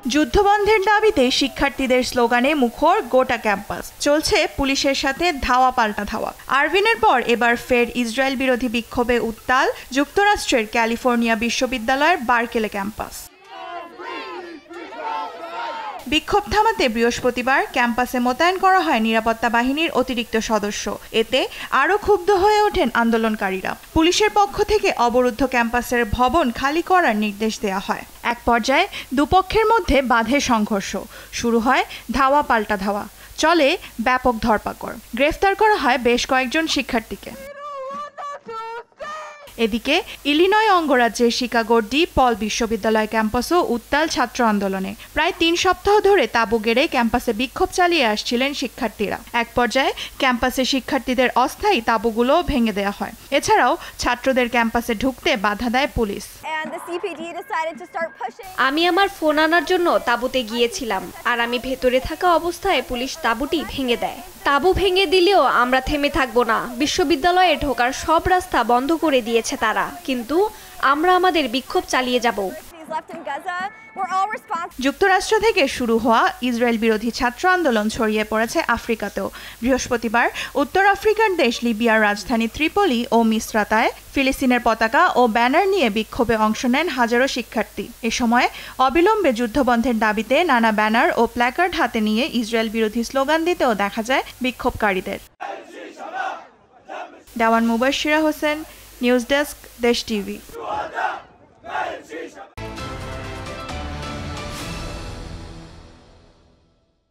যুদ্ধবন্ধের দাবিতে শিক্ষার্থীদের স্লোগানে মুখর গোটা ক্যাম্পাস। চলছে পুলিশের সাথে ধাওয়া পাল্টা ধাওয়া। আরভিনের পর এবার ফের ইসরায়েল বিরোধী বিক্ষোভে উত্তাল যুক্তরাষ্ট্রের ক্যালিফোর্নিয়া বিশ্ববিদ্যালয়ের বার্কেলে ক্যাম্পাস। বিক্ষোভ থামাতে বৃহস্পতিবার ক্যাম্পাসে মোতায়েন করা হয় নিরাপত্তা বাহিনীর অতিরিক্ত সদস্য। এতে আরও ক্ষুব্ধ হয়ে ওঠেন আন্দোলনকারীরা। পুলিশের পক্ষ থেকে অবরুদ্ধ ক্যাম্পাসের ভবন খালি করার নির্দেশ দেওয়া হয়। এক পর্যায়ে দুপক্ষের মধ্যে বাধে সংঘর্ষ, শুরু হয় ধাওয়া পাল্টা ধাওয়া, চলে ব্যাপক ধরপাকড়। গ্রেফতার করা হয় বেশ কয়েকজন শিক্ষার্থীকে। এদিকে ইলিনয় অঙ্গরাজ্যের শিকাগোর ডি পল বিশ্ববিদ্যালয় ক্যাম্পাসও উত্তাল ছাত্র আন্দোলনে। প্রায় ৩ সপ্তাহ ধরে তাঁবু গেড়ে ক্যাম্পাসে বিক্ষোভ চালিয়ে আসছিলেন শিক্ষার্থীরা। এক পর্যায়ে ক্যাম্পাসে শিক্ষার্থীদের অস্থায়ী তাঁবুগুলো ভেঙে দেওয়া হয়। এছাড়াও ছাত্রদের ক্যাম্পাসে ঢুকতে বাধা দেয় পুলিশ। আমি আমার ফোন আনার জন্য তাঁবুতে গিয়েছিলাম, আর আমি ভেতরে থাকা অবস্থায় পুলিশ তাঁবুটি ভেঙে দেয়। তাঁবু ভেঙে দিলেও আমরা থেমে থাকবো না। বিশ্ববিদ্যালয়ে ঢোকার সব রাস্তা বন্ধ করে দিয়েছে তারা, কিন্তু আমরা আমাদের বিক্ষোভ চালিয়ে যাব। যুক্তরাষ্ট্র থেকে শুরু হওয়া ইসরায়েল বিরোধী ছাত্র আন্দোলন ছড়িয়ে পড়েছে আফ্রিকাতেও। বৃহস্পতিবার উত্তর আফ্রিকার দেশ লিবিয়ার রাজধানী ত্রিপলি ও মিসরাতায় ফিলিস্তিনের পতাকা ও ব্যানার নিয়ে বিক্ষোভে অংশ নেন হাজারো শিক্ষার্থী। এ সময় অবিলম্বে যুদ্ধবন্ধের দাবিতে নানা ব্যানার ও প্ল্যাকার্ড হাতে নিয়ে ইসরায়েল বিরোধী স্লোগান দিতেও দেখা যায় বিক্ষোভকারীদের। দেওয়ান মুবাশশিরা হোসেন, নিউজ ডেস্ক, দেশ টিভি।